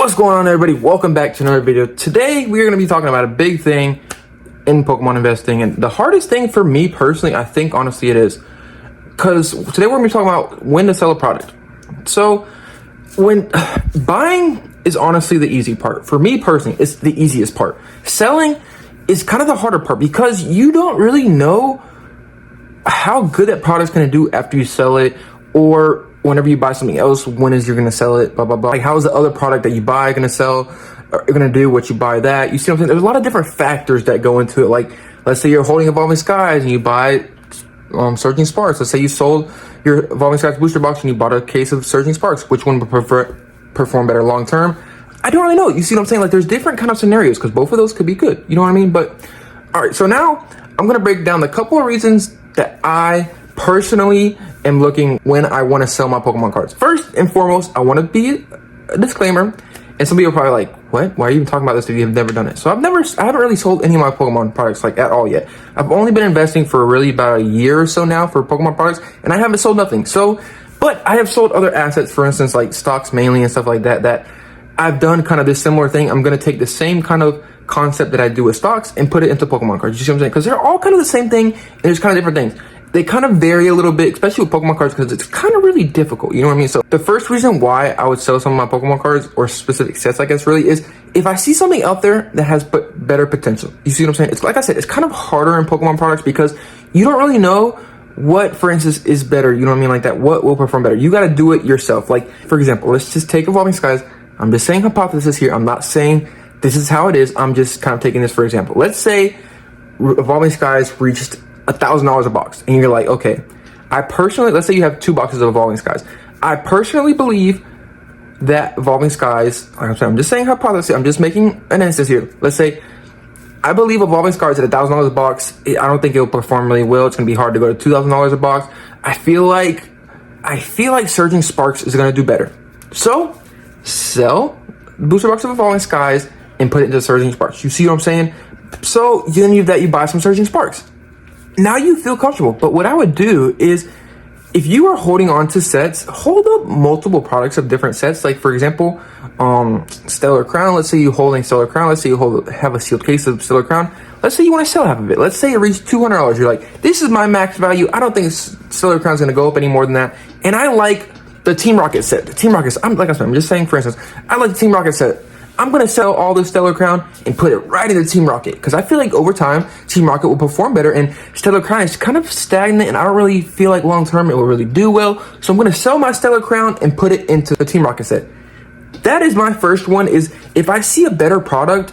What's going on, everybody? Welcome back to another video. Today we're going to be talking about a big thing in Pokemon investing, and the hardest thing for me personally, I think honestly it is, because today we're going to be talking about when to sell a product. So when buying is honestly the easy part. For me personally, it's the easiest part. Selling is kind of the harder part because you don't really know how good that product's going to do after you sell it, or whenever you buy something else, when is you're going to sell it, blah, blah, blah. Like, how is the other product that you buy going to sell, or going to do what you buy that? You see what I'm saying? There's a lot of different factors that go into it. Like, let's say you're holding Evolving Skies and you buy Surging Sparks. Let's say you sold your Evolving Skies booster box and you bought a case of Surging Sparks. Which one would perform better long term? I don't really know. You see what I'm saying? Like, there's different kind of scenarios because both of those could be good. You know what I mean? But, all right, so now I'm going to break down the couple of reasons that I personally am looking when I want to sell my Pokemon cards. First and foremost, I want to be a disclaimer, and some people are probably like, what? Why are you even talking about this if you've never done it? So I haven't really sold any of my Pokemon products like at all yet. I've only been investing for really about a year or so now for Pokemon products, and I haven't sold nothing. So, but I have sold other assets, for instance, like stocks mainly and stuff like that, that I've done kind of this similar thing. I'm going to take the same kind of concept that I do with stocks and put it into Pokemon cards. You see what I'm saying? Because they're all kind of the same thing, and there's kind of different things. They kind of vary a little bit, especially with Pokemon cards, because it's kind of really difficult. You know what I mean? So the first reason why I would sell some of my Pokemon cards, or specific sets, I guess, really, is if I see something out there that has better potential. You see what I'm saying? It's like I said, it's kind of harder in Pokemon products because you don't really know what, for instance, is better. You know what I mean? Like that, what will perform better? You got to do it yourself. Like, for example, let's just take Evolving Skies. I'm just saying hypothesis here. I'm not saying this is how it is. I'm just kind of taking this for example. Let's say Evolving Skies reached $1,000 a box, and you're like, okay, I personally, let's say you have 2 boxes of Evolving Skies. I personally believe that Evolving Skies, like I'm just saying hypothesis, I'm just making an instance here. Let's say I believe Evolving Skies at $1,000 a box. I don't think it'll perform really well. It's gonna be hard to go to $2,000 a box. I feel like Surging Sparks is gonna do better. So sell booster box of Evolving Skies and put it into Surging Sparks. You see what I'm saying? So then you buy some Surging Sparks. Now you feel comfortable. But what I would do is, if you are holding on to sets, hold up multiple products of different sets. Like, for example, Stellar Crown. Let's say you're holding Stellar Crown. Let's say you have a sealed case of Stellar Crown. Let's say you want to sell half of it. Let's say it reached $200. You're like, this is my max value. I don't think Stellar Crown is going to go up any more than that. And I like the Team Rocket set. The Team Rocket set, I'm just saying, for instance, I like the Team Rocket set. I'm going to sell all the Stellar Crown and put it right into Team Rocket, because I feel like over time, Team Rocket will perform better, and Stellar Crown is kind of stagnant, and I don't really feel like long-term it will really do well. So I'm going to sell my Stellar Crown and put it into the Team Rocket set. That is my first one, is if I see a better product,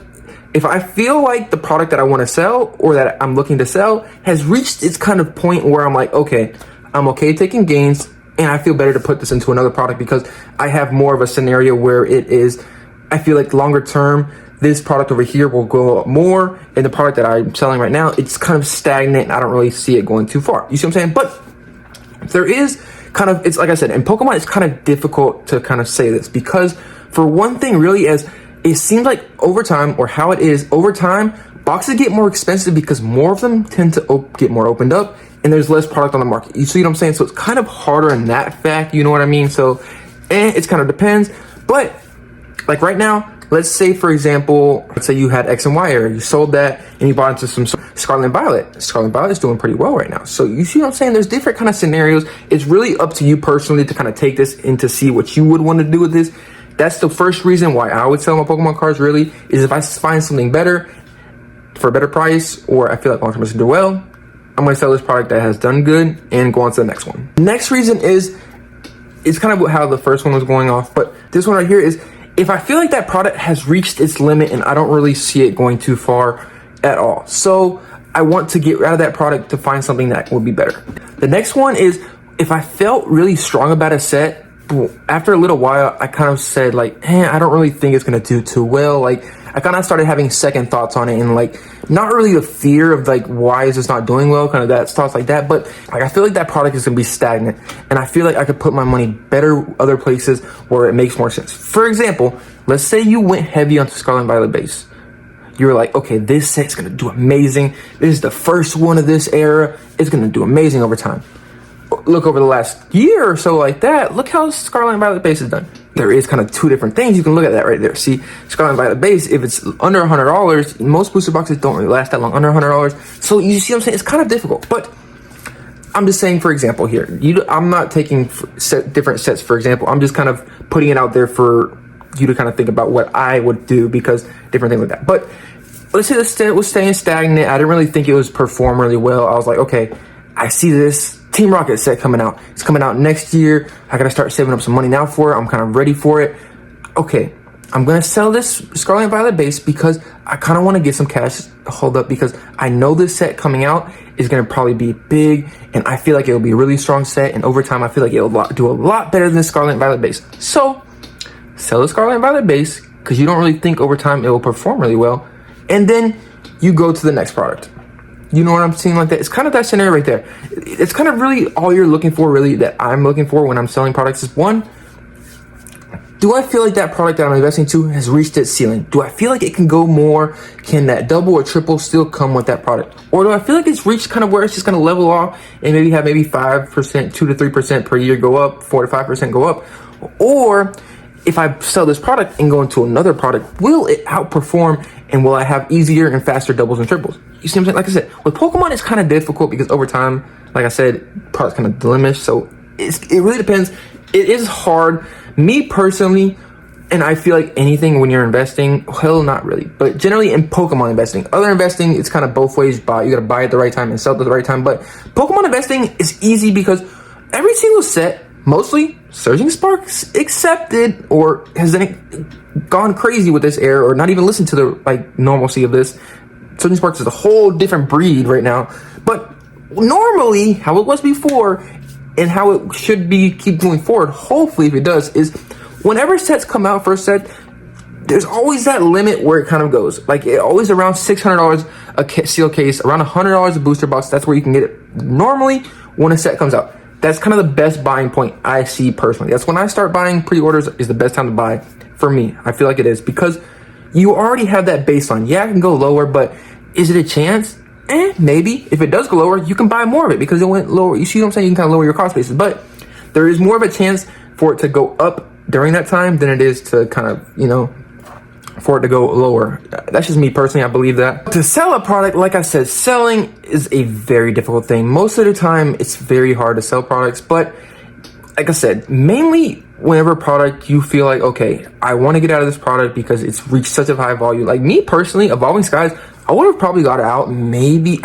if I feel like the product that I want to sell or that I'm looking to sell has reached its kind of point where I'm like, okay, I'm okay taking gains, and I feel better to put this into another product because I have more of a scenario where it is, I feel like longer term, this product over here will go up more, and the product that I'm selling right now, it's kind of stagnant, and I don't really see it going too far. You see what I'm saying? But there is kind of, it's like I said, in Pokemon, it's kind of difficult to kind of say this, because for one thing, really, as it seems like over time, or how it is over time, boxes get more expensive because more of them tend to get more opened up, and there's less product on the market. You see what I'm saying? So it's kind of harder in that fact, you know what I mean? So, it's kind of depends, but like right now, let's say, for example, let's say you had X and Y area, you sold that and you bought into some Scarlet and Violet. Scarlet and Violet is doing pretty well right now. So you see what I'm saying? There's different kind of scenarios. It's really up to you personally to kind of take this and to see what you would want to do with this. That's the first reason why I would sell my Pokemon cards, really, is if I find something better for a better price, or I feel like long-term is going to do well, I'm going to sell this product that has done good and go on to the next one. Next reason is, it's kind of how the first one was going off, but this one right here is, if I feel like that product has reached its limit and I don't really see it going too far at all. So I want to get out of that product to find something that would be better. The next one is, if I felt really strong about a set, after a little while, I kind of said like, hey, I don't really think it's going to do too well. Like, I kind of started having second thoughts on it, and like, not really the fear of like, why is this not doing well? Kind of that thoughts like that. But like, I feel like that product is going to be stagnant, and I feel like I could put my money better other places where it makes more sense. For example, let's say you went heavy onto Scarlet and Violet base. You were like, okay, this set's going to do amazing. This is the first one of this era. It's going to do amazing over time. Look over the last year or so like that. Look how Scarlet and Violet base is done. there is kind of two different things. You can look at that right there. See, Scarlet Violet base, if it's under $100, most booster boxes don't really last that long, under $100. So you see what I'm saying? It's kind of difficult. But I'm just saying, for example, here, I'm not taking different sets, for example. I'm just kind of putting it out there for you to kind of think about what I would do, because different things like that. But let's say the set was staying stagnant. I didn't really think it was perform really well. I was like, okay, I see this Team Rocket set coming out. It's coming out next year. I gotta start saving up some money now for it. I'm kind of ready for it. Okay, I'm gonna sell this Scarlet and Violet base because I kind of want to get some cash hold up, because I know this set coming out is gonna probably be big, and I feel like it'll be a really strong set. And over time, I feel like it'll do a lot better than the Scarlet and Violet base. So sell the Scarlet and Violet base because you don't really think over time it will perform really well, and then you go to the next product. You know what I'm saying? Like that. It's kind of that scenario right there. It's kind of really all you're looking for, really, that I'm looking for when I'm selling products is, one, do I feel like that product that I'm investing to has reached its ceiling? Do I feel like it can go more? Can that double or triple still come with that product? Or do I feel like it's reached kind of where it's just going to level off and maybe have maybe 5%, 2 to 3% per year go up, 4 to 5% go up? Or if I sell this product and go into another product, will it outperform, and will I have easier and faster doubles and triples? You see what I'm saying? Like I said, with Pokemon, it's kind of difficult because over time, like I said, products kind of diminish. So it really depends. It is hard. Me personally, and I feel like anything when you're investing, well, not really, but generally in Pokemon investing. Other investing, it's kind of both ways. You got to buy at the right time and sell at the right time. But Pokemon investing is easy because every single set, mostly Surging Sparks accepted, or has gone crazy with this error, or not even listened to the normalcy of this. Surging Sparks is a whole different breed right now. But normally, how it was before and how it should be keep going forward, hopefully if it does, is whenever sets come out for a set, there's always that limit where it kind of goes. Like it always around $600 a seal case, around $100 a booster box. That's where you can get it normally when a set comes out. That's kind of the best buying point I see personally. That's when I start buying. Pre-orders is the best time to buy for me. I feel like it is because you already have that baseline. Yeah, it can go lower, but is it a chance? Maybe. If it does go lower, you can buy more of it because it went lower. You see what I'm saying? You can kind of lower your cost basis, but there is more of a chance for it to go up during that time than it is to kind of, for it to go lower. That's just me personally. I believe that. To sell a product, like I said, selling is a very difficult thing. Most of the time, it's very hard to sell products, but like I said, mainly whenever a product you feel like, okay, I want to get out of this product because it's reached such a high volume. Like me personally, Evolving Skies, I would have probably got it out maybe.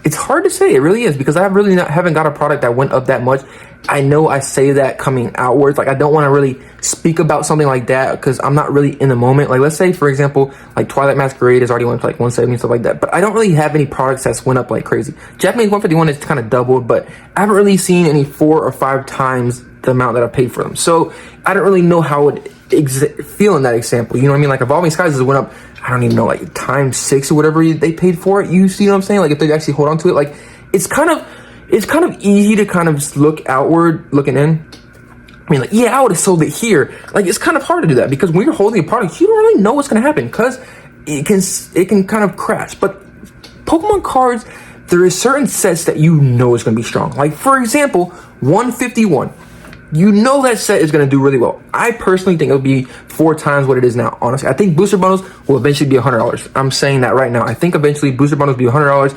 It's hard to say. It really is because I haven't got a product that went up that much. I know I say that coming outwards. Like I don't want to really speak about something like that because I'm not really in the moment. Like let's say, for example, like Twilight Masquerade has already went to like 170 and stuff like that. But I don't really have any products that's went up like crazy. Japanese 151 is kind of doubled, but I haven't really seen any 4 or 5 times the amount that I paid for them. So I don't really know how it feel in that example. You know what I mean? Like Evolving Skies has went up, I don't even know, like times 6 or whatever they paid for it. You see what I'm saying? Like if they actually hold on to it, like it's kind of easy to kind of look outward, looking in. I mean, like, yeah, I would have sold it here. Like, it's kind of hard to do that because when you're holding a product, you don't really know what's going to happen because it can kind of crash. But Pokemon cards, there is certain sets that you know is going to be strong. Like, for example, 151. You know that set is going to do really well. I personally think it'll be 4 times what it is now, honestly. I think booster bundles will eventually be $100. I'm saying that right now. I think eventually booster bundles will be $100.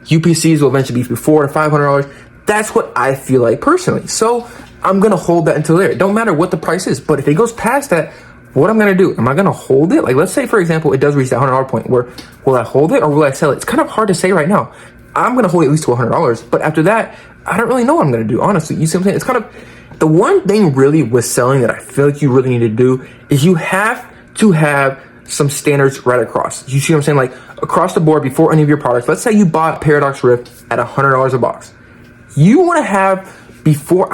UPCs will eventually be $400 to $500. That's what I feel like personally. So I'm going to hold that until there. It don't matter what the price is. But if it goes past that, what I'm going to do? Am I going to hold it? Like, let's say, for example, it does reach that $100 point where will I hold it or will I sell it? It's kind of hard to say right now. I'm going to hold it at least to $100. But after that, I don't really know what I'm going to do, honestly. You see what I'm saying? It's kind of the one thing really with selling that I feel like you really need to do is you have to have some standards right across. You see what I'm saying? Like across the board before any of your products. Let's say you bought Paradox Rift at $100 a box. You want to have before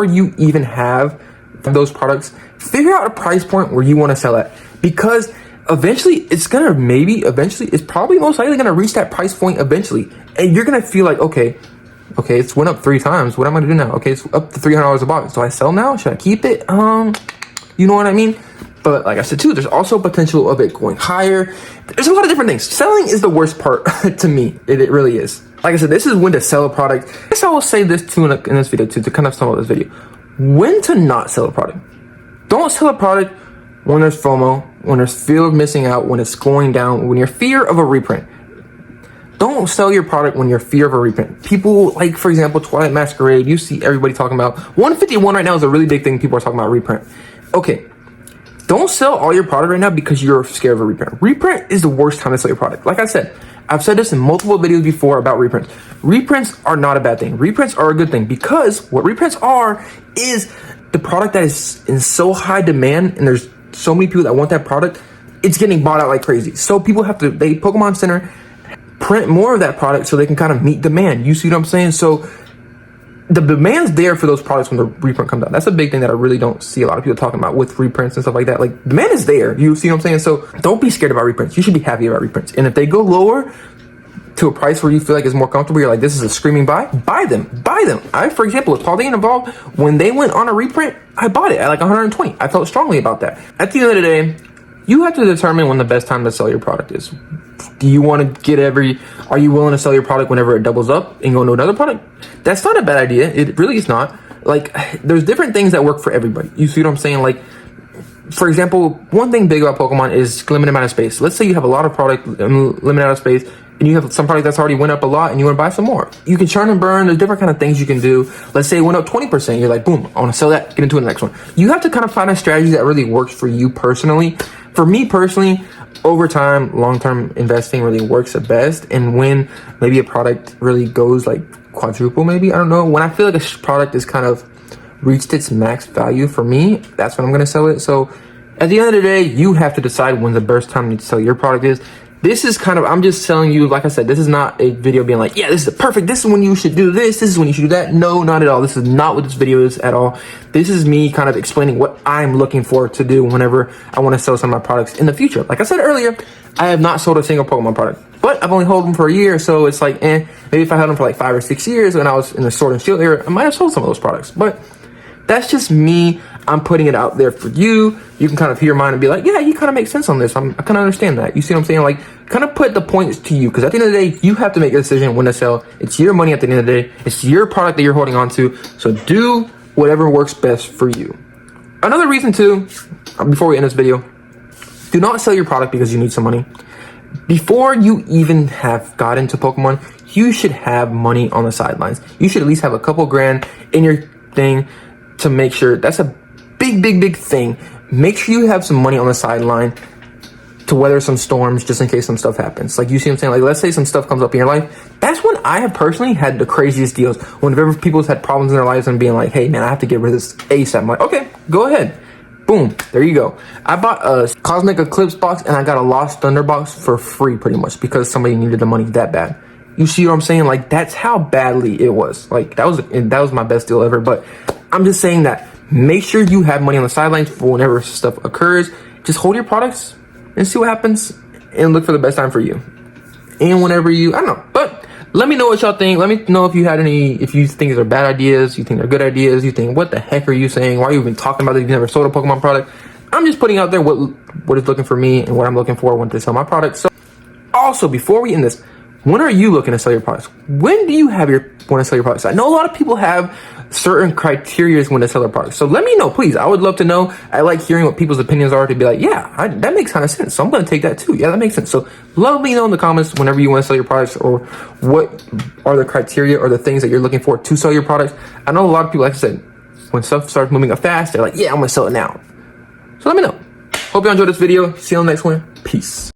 you even have those products, figure out a price point where you want to sell at, because eventually it's probably most likely going to reach that price point eventually. And you're going to feel like, okay, it's went up 3 times. What am I going to do now? Okay, it's up to $300 a box. Do I sell now? Should I keep it? You know what I mean? But like I said too, there's also potential of it going higher. There's a lot of different things. Selling is the worst part to me. It really is. Like I said, this is when to sell a product. I guess I will say this too in this video too, to kind of sum up this video. When to not sell a product. Don't sell a product when there's FOMO, when there's fear of missing out, when it's going down, when you're fear of a reprint. Don't sell your product when you're fear of a reprint. People like, for example, Twilight Masquerade, you see everybody talking about 151 right now is a really big thing. People are talking about reprint. Okay, don't sell all your product right now because you're scared of a reprint. Reprint is the worst time to sell your product. Like I said, I've said this in multiple videos before about reprints. Reprints are not a bad thing. Reprints are a good thing because what reprints are is the product that is in so high demand and there's so many people that want that product, it's getting bought out like crazy. So people have to, Pokemon Center print more of that product so they can kind of meet demand. You see what I'm saying? So the demand's there for those products when the reprint comes out. That's a big thing that I really don't see a lot of people talking about with reprints and stuff like that. Like, demand is there. You see what I'm saying? So don't be scared about reprints. You should be happy about reprints. And if they go lower to a price where you feel like it's more comfortable, you're like, this is a screaming buy them. I, for example, with Paldean Evolved, when they went on a reprint, I bought it at like 120. I felt strongly about that. At the end of the day, you have to determine when the best time to sell your product is. Do you want to are you willing to sell your product whenever it doubles up and go to another product? That's not a bad idea. It really is not. Like, there's different things that work for everybody. You see what I'm saying? Like, for example, one thing big about Pokemon is limited amount of space. Let's say you have a lot of product, limited amount of space, and you have some product that's already went up a lot and you want to buy some more. You can churn and burn. There's different kind of things you can do. Let's say it went up 20%. You're like, boom, I want to sell that, get into the next one. You have to kind of find a strategy that really works for you personally. For me personally, over time, long-term investing really works the best. And when maybe a product really goes like quadruple, maybe, I don't know. When I feel like a product is kind of reached its max value for me, that's when I'm going to sell it. So at the end of the day, you have to decide when the best time to sell your product is. This is kind of, I'm just telling you, like I said, this is not a video being like, yeah, this is perfect. This is when you should do this. This is when you should do that. No, not at all. This is not what this video is at all. This is me kind of explaining what I'm looking for to do whenever I want to sell some of my products in the future. Like I said earlier, I have not sold a single Pokemon product, but I've only held them for a year. So it's like, maybe if I held them for like 5 or 6 years when I was in the Sword and Shield era, I might have sold some of those products. But that's just me. I'm putting it out there for you. You can kind of hear your mind and be like, yeah, you kind of make sense on this. I kind of understand that. You see what I'm saying? Like, kind of put the points to you. Because at the end of the day, you have to make a decision when to sell. It's your money at the end of the day. It's your product that you're holding on to. So do whatever works best for you. Another reason too, before we end this video, do not sell your product because you need some money. Before you even have got into Pokemon, you should have money on the sidelines. You should at least have a couple grand in your thing to make sure. That's a big thing. Make sure you have some money on the sideline to weather some storms just in case some stuff happens. Like, you see what I'm saying? Like, let's say some stuff comes up in your life. That's when I have personally had the craziest deals. Whenever people's had problems in their lives and being like, hey man, I have to get rid of this ASAP. I'm like, okay, go ahead. Boom, there you go. I bought a Cosmic Eclipse box and I got a Lost Thunder box for free pretty much because somebody needed the money that bad. You see what I'm saying? Like, that's how badly it was. Like, that was my best deal ever. But I'm just saying that make sure you have money on the sidelines for whenever stuff occurs. Just hold your products and see what happens and look for the best time for you. And whenever I don't know. But let me know what y'all think. Let me know if you had if you think these are bad ideas, you think they're good ideas, you think, what the heck are you saying? Why are you even talking about it if you've never sold a Pokemon product? I'm just putting out there what is looking for me and what I'm looking for when to sell my product. So also, before we end this, when are you looking to sell your products? When do you want to sell your products? I know a lot of people have certain criteria when to sell their products. So let me know, please. I would love to know. I like hearing what people's opinions are to be like, yeah, that makes kind of sense. So I'm going to take that too. Yeah, that makes sense. So let me know in the comments whenever you want to sell your products or what are the criteria or the things that you're looking for to sell your products. I know a lot of people, like I said, when stuff starts moving up fast, they're like, yeah, I'm going to sell it now. So let me know. Hope you enjoyed this video. See you on the next one. Peace.